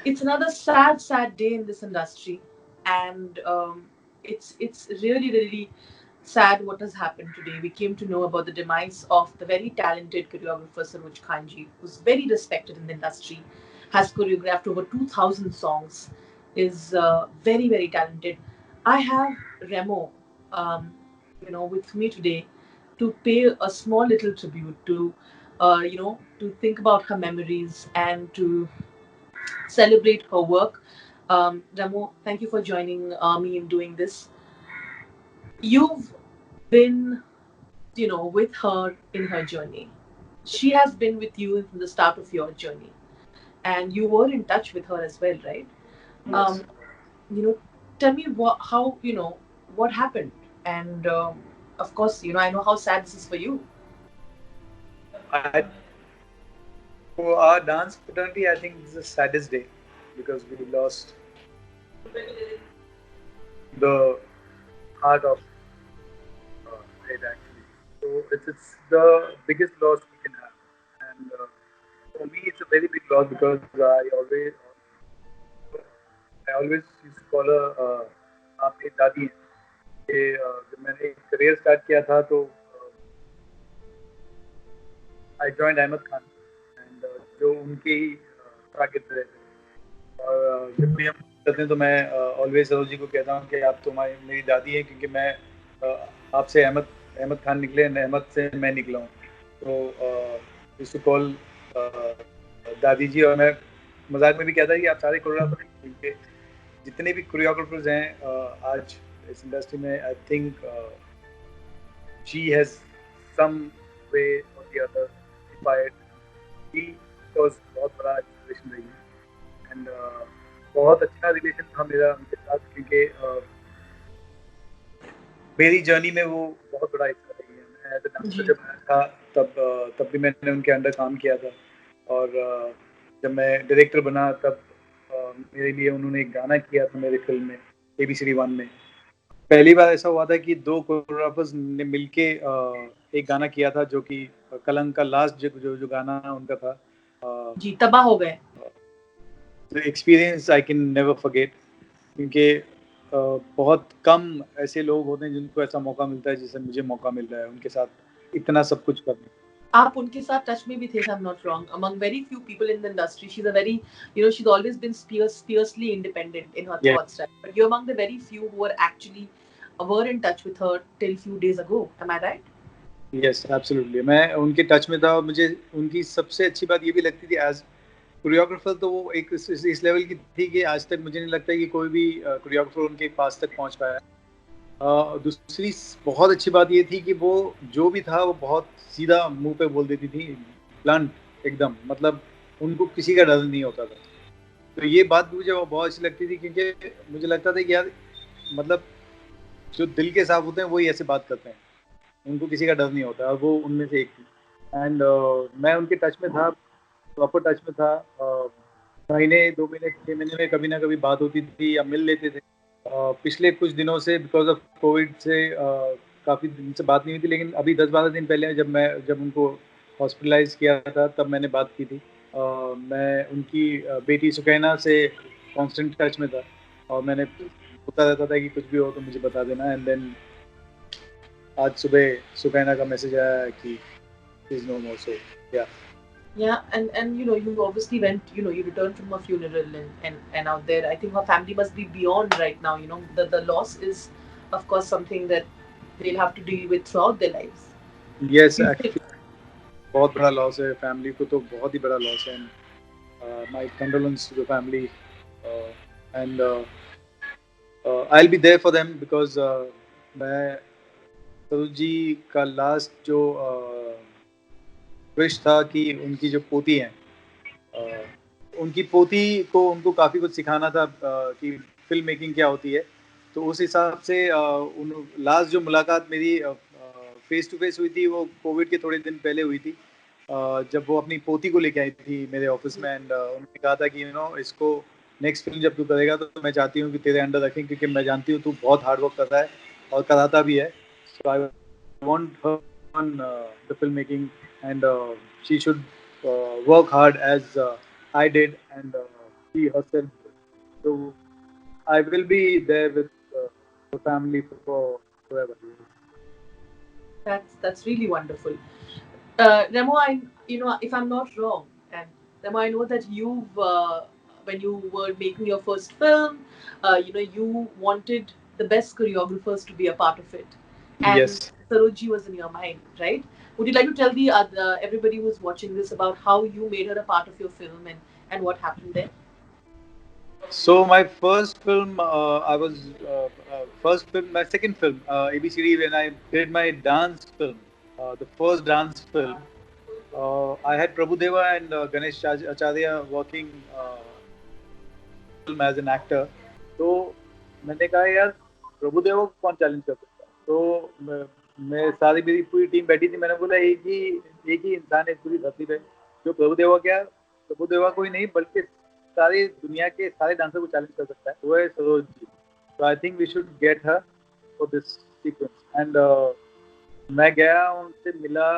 It's another sad day in this industry, and it's really sad what has happened today. We came to know about the demise of the very talented choreographer Saroj Khan ji, who's very respected in the industry, has choreographed over 2,000 songs, is very talented. I have Remo, um, with me today to pay a small little tribute to, to think about her memories and to celebrate her work. Ramo, thank you for joining me in doing this. You've been, with her in her journey. She has been with you from the start of your journey, and you were in touch with her as well, right? Yes. Um, you know, tell me how, what happened, and of course, I know how sad this is for you. I For our dance fraternity, I think this is the saddest day because we lost the heart of it actually. So it's the biggest loss we can have, and for me, it's a very big loss because I always used to call her आप मेरी दादी हैं. कि जब मैंने career start किया था तो I joined Ahmed Khan and जो उनके ही शागिर्द रहे थे और जब भी हम करते हैं तो मैं ऑलवेज सरोज जी को कहता हूँ कि आप तो हमारी मेरी दादी हैं क्योंकि मैं आपसे अहमद अहमद खान निकले अहमद से मैं निकला हूँ तो यूज्ड टू कॉल दादी जी और मैं मजाक में भी कहता कि आप सारे कोरियोग्राफर क्योंकि जितने भी कोरियोग्राफर्स हैं आज इस इंडस्ट्री में I think she has some way और the other inspired he was बहुत बड़ा इंस्पिरेशन रही है एंड बहुत अच्छा रिलेशन था मेरा उनके साथ क्योंकि मेरी जर्नी में वो बहुत बड़ा हिस्सा रही है मैं एज अ डांसर जी जब मैं था तब भी मैंने उनके अंडर काम किया था और जब मैं डायरेक्टर बना तब मेरे लिए उन्होंने एक गाना किया था मेरी फिल्म में ABCD 1 में पहली बार ऐसा हुआ था कि दो कोरियोग्राफर्स ने मिलके एक गाना किया था जो कि कलंक का लास्ट जो गाना उनका था जी, तबाह हो गए। Experience I can never forget क्योंकि बहुत कम ऐसे लोग होते हैं जिनको ऐसा मौका मिलता है जैसे मुझे मौका मिल रहा है उनके साथ इतना सब कुछ करने का। आप उनके साथ टच में भी थे, if I'm not wrong. Among very few people in the industry, she's a very, she's always been fiercely independent in her Yeah. thoughts, right? But you're among the very few who are actually were in touch with her till few days ago. Am I right? Yes absolutely मैं उनके touch में था और मुझे उनकी सबसे अच्छी बात ये भी लगती थी एज कोरियोग्राफर तो वो एक इस लेवल की थी कि आज तक मुझे नहीं लगता कि कोई भी कोरियोग्राफर उनके पास तक पहुंच पाया। दूसरी बहुत अच्छी बात ये थी कि वो जो भी था वो बहुत सीधा मुंह पे बोल देती थी ब्लंट एकदम मतलब उनको किसी का डर नहीं होता था तो ये बात मुझे बहुत अच्छी लगती थी क्योंकि मुझे लगता था कि यार मतलब जो दिल के साफ होते हैं वही ऐसे बात करते हैं उनको किसी का डर नहीं होता और वो उनमें से एक थी एंड मैं उनके टच में था प्रॉपर टच में था महीने 2 महीने 6 महीने में कभी ना कभी बात होती थी या मिल लेते थे पिछले कुछ दिनों से बिकॉज ऑफ कोविड से काफ़ी दिन से बात नहीं हुई थी लेकिन अभी 10-12 दिन पहले जब उनको हॉस्पिटलाइज किया था तब मैंने बात की थी मैं उनकी बेटी सुकैना से कांस्टेंट टच में था और मैंने होता रहता था कि कुछ भी हो तो मुझे बता देना एंड देन आज सुबह सुकैना का मैसेज आया कि इज नो मोर सो या Yeah, and you obviously went, you returned from a funeral and out there. I think her family must be beyond right now. The loss is, of course, something that they'll have to deal with throughout their lives. Yes actually बहुत बड़ा loss है family को तो बहुत ही बड़ा loss है my condolence to the family and I will be there for them because मैं सरोज जी का लास्ट जो विश था कि उनकी जो पोती हैं उनकी पोती को उनको काफ़ी कुछ सिखाना था कि फिल्म मेकिंग क्या होती है तो उस हिसाब से उन लास्ट जो मुलाकात मेरी फेस टू फेस हुई थी वो कोविड के थोड़े दिन पहले हुई थी जब वो अपनी पोती को लेके आई थी मेरे ऑफिस में एंड उन्होंने कहा था कि इसको नेक्स्ट फिल्म जब तू करेगा तो मैं चाहती हूँ कि तेरे अंडर रखें क्योंकि मैं जानती हूँ तू बहुत हार्ड वर्क कर रहा है और कराता भी है so I want her on the film making and she should work hard as I did and she herself did. So I will be there with the family for forever. That's really wonderful. Remo, if I'm not wrong, and Remo, I know that when you were making your first film, you wanted the best choreographers to be a part of it, and Yes. Sarojji was in your mind, right? Would you like to tell the other everybody who's watching this about how you made her a part of your film and what happened there? So my first film, I was first film, my second film, ABCD, when I did my dance film, the first dance film. I had Prabhudeva and Ganesh Acharya working in the film as an actor. तो मैंने कहा यार प्रभुदेवा को कौन challenge कर सकता है, तो मैं सारी मेरी पूरी टीम बैठी थी, मैंने बोला एक ही इंसान है इस पूरी धरती पे जो प्रभुदेवा को ही नहीं बल्कि सारी दुनिया के सारे डांसर को चैलेंज कर सकता है, वो है सरोज जी. तो I think we should get her for this sequence and मैं गया उनसे मिला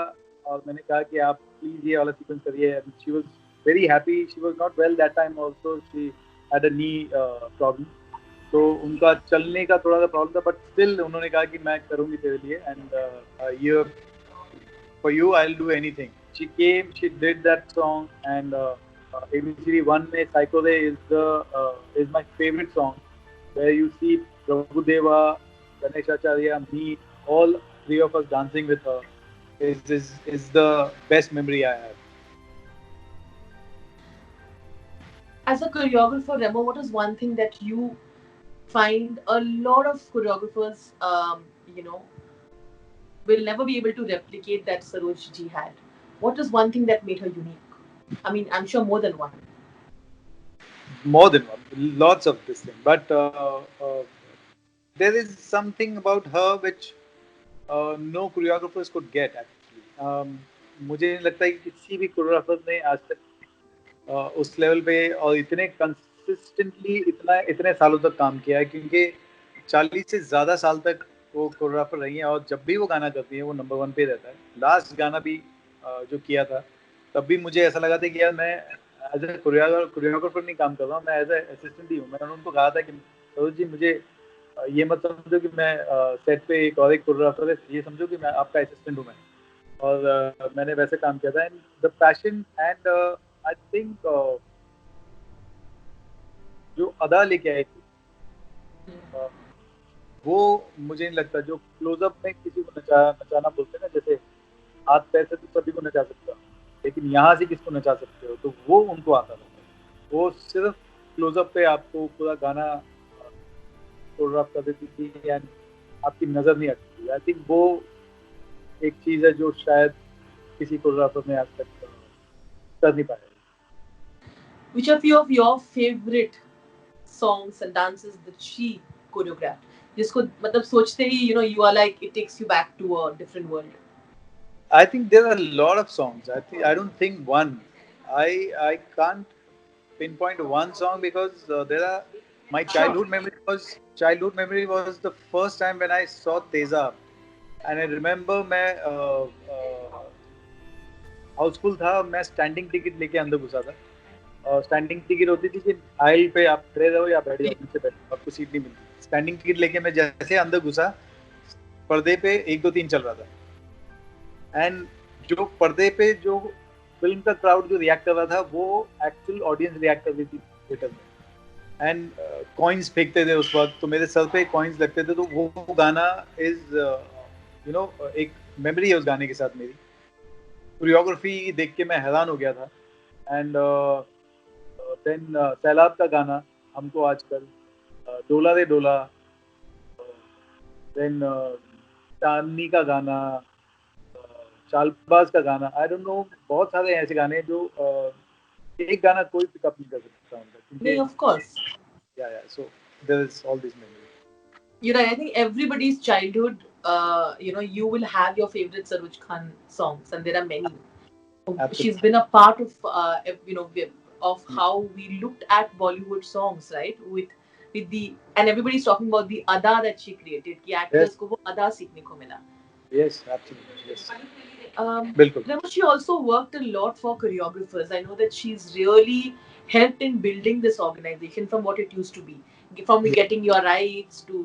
और मैंने कहा कि आप प्लीज ये वाला सीक्वेंस करिए and she was very happy. She was not well that time also, she had a knee problem, तो उनका चलने का थोड़ा सा प्रॉब्लम था, बट स्टिल उन्होंने कहा कि मैं करूंगी तेरे लिए एंड ये for you I'll do anything. She came, she did that song, and ABCD one में Psycho Day is my favorite song, where you see Prabhudeva, Ganesh Acharya, me, all three of us dancing with her. Is the best memory I have. As a choreographer, Remo, what is one thing that you find a lot of choreographers, will never be able to replicate that Saroj ji had? What is one thing that made her unique? I mean, I'm sure more than one. More than one, lots of this thing, but there is something about her which no choreographers could get actually. मुझे नहीं लगता कि किसी भी choreographer ने आज तक उस लेवल पे और इतने कंसिस्टेंटली इतने सालों तक काम किया है, क्योंकि 40 से ज़्यादा साल तक वो कोरियोग्राफर रही हैं और जब भी वो गाना करती हैं वो नंबर वन पे रहता है. लास्ट गाना भी जो किया था तब भी मुझे ऐसा लगा था कि यार मैं एज ए कोरियोग्राफर नहीं काम कर रहा हूँ, मैं एज ए असिस्टेंट ही हूँ. मैंने उनको कहा था कि सरोज जी मुझे ये मत समझो कि मैं सेट पे एक और एक कोरियोग्राफर है, ये समझो कि मैं आपका असिस्टेंट हूँ. मैं और मैंने वैसे काम किया था and the passion and I think जो अदा लेके आई थी uh, वो मुझे नहीं लगता. जो क्लोजअप में किसी को नचाना बोलते हैं ना, जैसे हाथ पैर से तो सभी को नचा सकते हो, लेकिन यहाँ से किसको नचा सकते हो, तो वो उनको आता था. वो सिर्फ क्लोजअप पे आपको पूरा गाना कोरियोग्राफ कर देती थी एंड आपकी नज़र नहीं हटती थी. आई थिंक वो एक चीज़ है जो शायद किसी कोरियोग्राफर ने आज तक कर नहीं पाया. Which are few of your favorite songs and dances that she choreographed? जिसको मतलब सोचते ही you are like it takes you back to a different world. I think there are a lot of songs. I don't think one. I can't pinpoint one song because there are my Sure. childhood memory was the first time when I saw Teza, and I remember मैं हाउसफुल था, मैं standing ticket लेके अंदर घुसा था. और standing ticket होती थी कि आइल पे आप खड़े रहो या बैठ जाओ, नीचे बैठो, आपको सीट नहीं मिलती. स्टैंडिंग टिकट लेके मैं जैसे अंदर घुसा, पर्दे पे 1 2 3 चल रहा था एंड जो पर्दे पे जो फिल्म का क्राउड जो रिएक्ट कर रहा था वो एक्चुअल ऑडियंस रिएक्ट कर रही थी थिएटर में. एंड कॉइन्स फेंकते थे उस वक्त, तो मेरे सर पे कॉइन्स लगते थे, तो वो गाना इज एक मेमोरी है उस गाने के साथ मेरी. कोरियोग्राफी देख के मैं हैरान हो गया था. एंड देन सैलाब का गाना हमको आजकल, डोला रे डोला, देन चांदनी का गाना, चालबाज का गाना. आई डोंट नो, बहुत सारे ऐसे गाने हैं जो एक गाना कोई पिकअप नहीं कर सकता उनका, क्योंकि No, of course. Yeah so there is all this memory. You're right. I think everybody's childhood, you will have your favorite Saroj Khan songs, and there are many. She's absolutely. been a part of, of how we looked at Bollywood songs, right? With the and everybody's talking about the ada that she created. कि actors yes, को वो ada सीखने को मिला. Yes, absolutely, yes, Um, बिल्कुल. Remo, she also worked a lot for choreographers. I know that she's really helped in building this organization from what it used to be, from Yeah, getting your rights to,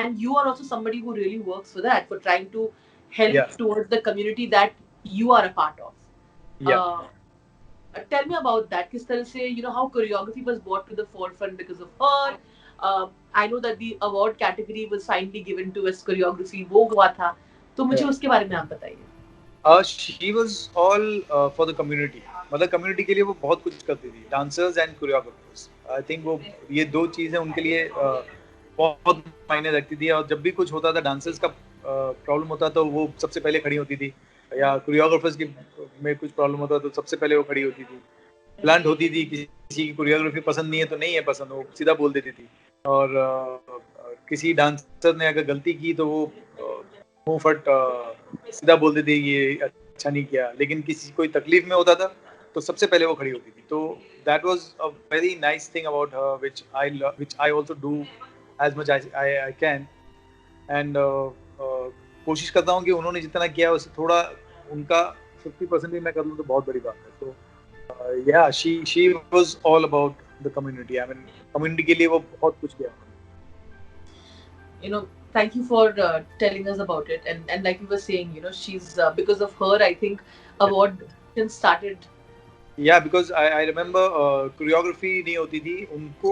and you are also somebody who really works for that, for trying to help yeah, towards the community that you are a part of. yeah, uh, tell me about that. किस तरह से, how choreography was brought to the forefront because of her. I know that the award category was finally given to as choreography, वो हुआ था, तो मुझे yeah. उसके बारे में आप बताइए. She was all for the community, मतलब कम्युनिटी के लिए वो बहुत कुछ करती थी, dancers and choreographers. I think वो ये दो चीज़ें उनके लिए बहुत मायने रखती थी। और जब भी कुछ होता था, डांसर्स का प्रॉब्लम होता तो वो सबसे पहले खड़ी होती थी, या कोरियोग्राफर्स की में कुछ प्रॉब्लम होता तो सबसे पहले वो खड़ी होती थी। प्लांट होती थी, किसी की कोरियोग्राफी पसंद नहीं है तो नहीं है पसंद, वो सीधा बोल देती थी। और किसी डांसर ने अगर गलती की तो वो मुंह फट सीधा बोल देती थी ये अच्छा नहीं किया। लेकिन किसी कोई तकलीफ में होता था तो सबसे पहले वो खड़ी होती थी। तो that was a very nice thing about her, which I also do as much as I can. And कोशिश करता हूँ कि उन्होंने जितना किया उससे थोड़ा उनका 50% भी मैं कर लूँ तो बहुत बड़ी बात है। तो yeah, she was all about the community. I mean, community के लिए वो बहुत कुछ किया। you know Thank you for telling us about it. And like you were saying, she's because of her, I think award started. Yeah, because I remember choreography नहीं होती थी उनको,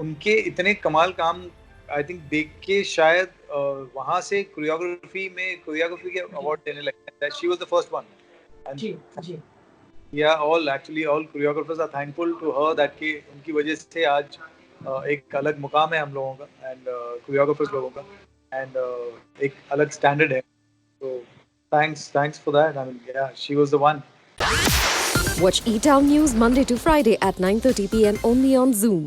उनके इतने कमाल काम आई थिंक देख के शायद वहाँ से कोरियोग्राफी के जी अवार्ड देने लगे। That she was the first one. And ji ji. yeah, all choreographers are thankful to her that कि उनकी वजह से आज एक अलग मुकाम है हम लोगों का, एंड कोरियोग्राफर्स लोगों का, एंड एक अलग स्टैंडर्ड है। So thanks for that. I mean, yeah, she was the one. Watch E-Town News Monday to Friday at 9:30 p.m. only on Zoom.